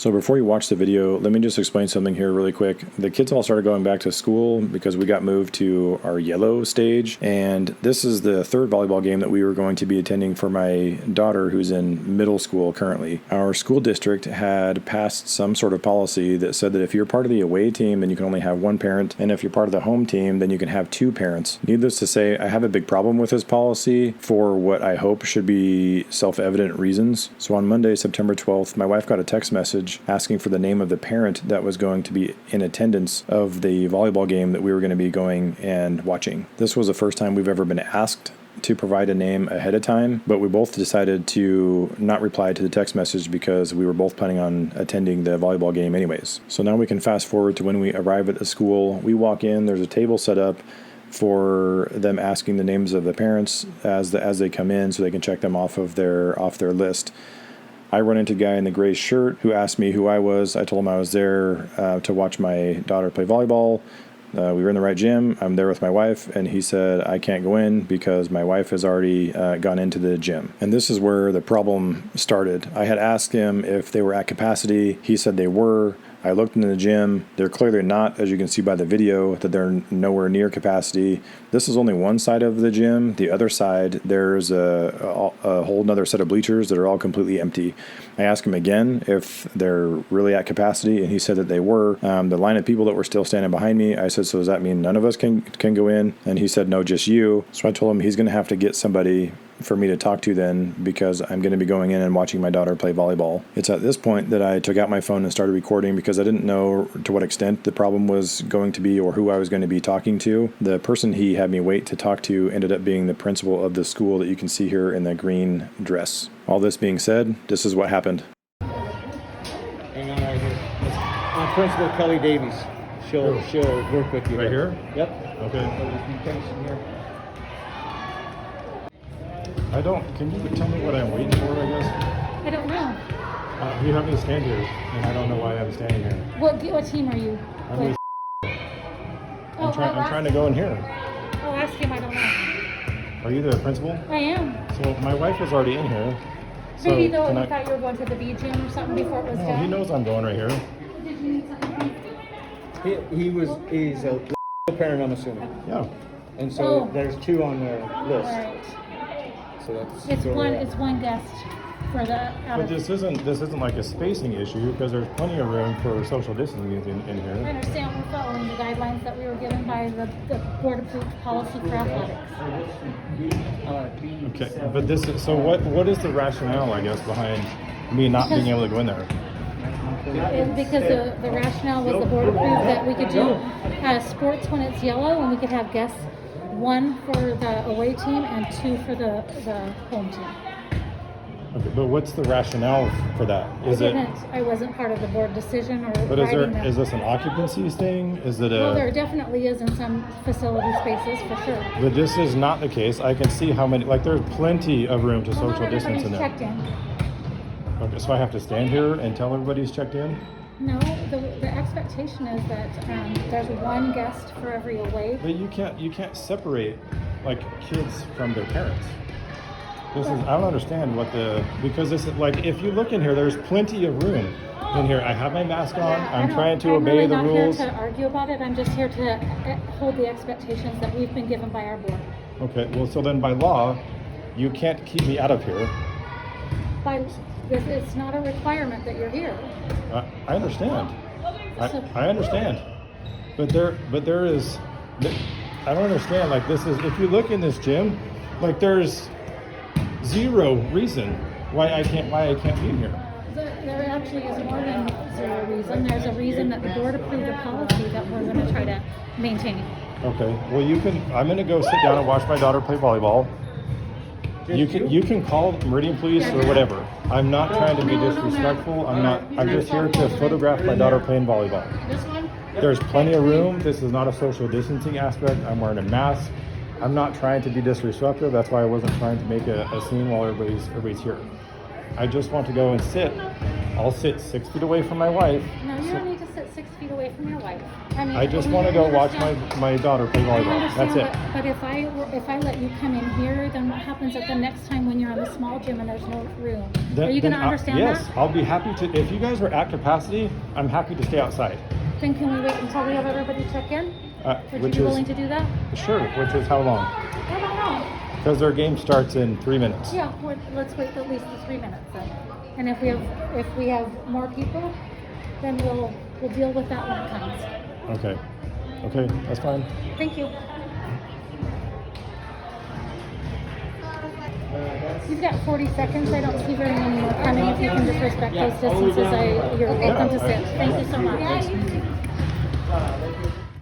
So before you watch the video, let me just explain something here really quick. The kids all started going back to school because we got moved to our yellow stage, and this is the third volleyball game that we were going to be attending for my daughter who's in middle school currently. Our school district had passed some sort of policy that said that if you're part of the away team, then you can only have one parent, and if you're part of the home team, then you can have two parents. Needless to say, I have a big problem with this policy for what I hope should be self-evident reasons. So on Monday, September 12th, my wife got a text message asking for the name of the parent that was going to be in attendance of the volleyball game that we were going to be going and watching. This was the first time we've ever been asked to provide a name ahead of time, but we both decided to not reply to the text message because we were both planning on attending the volleyball game anyways. So now we can fast forward to when we arrive at the school. We walk in, there's a table set up for them asking the names of the parents as they come in so they can check them off their list. I run into a guy in the gray shirt who asked me who I was. I told him I was there to watch my daughter play volleyball. We were in the right gym. I'm there with my wife, and he said I can't go in because my wife has already gone into the gym. And this is where the problem started. I had asked him if they were at capacity. He said they were. I looked in the gym. They're clearly not, as you can see by the video, that they're nowhere near capacity. This is only one side of the gym. The other side, there's a whole nother set of bleachers that are all completely empty. I asked him again if they're really at capacity, and he said that they were. The line of people that were still standing behind me, I said, so does that mean none of us can go in? And he said, no, just you. So I told him he's going to have to get somebody for me to talk to then, because I'm going to be going in and watching my daughter play volleyball. It's at this point that I took out my phone and started recording because I didn't know to what extent the problem was going to be or who I was going to be talking to. The person he had me wait to talk to ended up being the principal of the school that you can see here in the green dress. All this being said, this is what happened. Hang on right here. Principal Kelly Davies. She'll work with you. Right here? Yep. Okay. Can you tell me what I'm waiting for, I guess? I don't know. You have me stand here, and I don't know why I'm standing here. What team are you? I'm trying to go in here. I'll ask him, I don't know. Are you the principal? I am. So my wife was already in here. So Maybe though he thought you were going to the B gym or something before it was done. He knows I'm going right here. Did you need something? He's a parent, I'm assuming. Yeah. And so there's two on the list. Right. So that's It's one guest for the. But this isn't like a spacing issue because there's plenty of room for social distancing in I here. understand we're following the guidelines that we were given by the board approved policy for athletics. Okay, but this is so. What is the rationale, I guess, behind me not being able to go in there? Because the rationale was the board approved that we could do sports when it's yellow, and we could have guests, one for the away team and two for the home team. Okay, but what's the rationale for that? I wasn't part of the board decision or. But is this an occupancy thing? Is it a? Well, there definitely is in some facility spaces for sure. But this is not the case. I can see how many. Like, there's plenty of room to social distance in there. Checked in. Okay, so I have to stand here and tell everybody's checked in? No, the expectation is that there's one guest for every away. But you can't separate like kids from their parents. I don't understand because this is like, if you look in here, there's plenty of room in here. I have my mask on. I'm trying to obey the rules. I'm not here to argue about it. I'm just here to hold the expectations that we've been given by our board. Okay, well, so then by law, you can't keep me out of here. It's not a requirement that you're here. I understand. I understand. But there is, I don't understand. Like, this is, if you look in this gym, like, there's zero reason why I can't be in here. There actually is more than zero reason. There's a reason that the board approved a policy that we're going to try to maintain. Okay. Well, I'm going to go sit down and watch my daughter play volleyball. You can call Meridian Police or whatever. I'm not trying to be disrespectful. I'm just here to photograph my daughter playing volleyball. This one? There's plenty of room. This is not a social distancing aspect. I'm wearing a mask. I'm not trying to be disrespectful. That's why I wasn't trying to make a scene while everybody's here. I just want to go and sit. I'll sit 6 feet away from my wife. No, you don't need to sit 6 feet feet away from your wife. I mean, I just you want to go watch understand- my daughter play I volleyball. understand, That's it. but if I let you come in here, then what happens at the next time when you're in the small gym and there's no room? Are you going to understand yes, that? I'll be happy to. If you guys were at capacity, I'm happy to stay outside. Then can we wait until we have everybody check in? Would Which you be is willing to do that? sure. Which is how long? I don't know. Because their game starts in 3 minutes. Yeah, let's wait at least the 3 minutes then. And if we have more people, then we'll deal with that when it comes. Okay. Okay, that's fine. Thank you. You've got 40 seconds. I don't see very many more coming. If you can just respect those distances, you're welcome to sit. Thank you so much.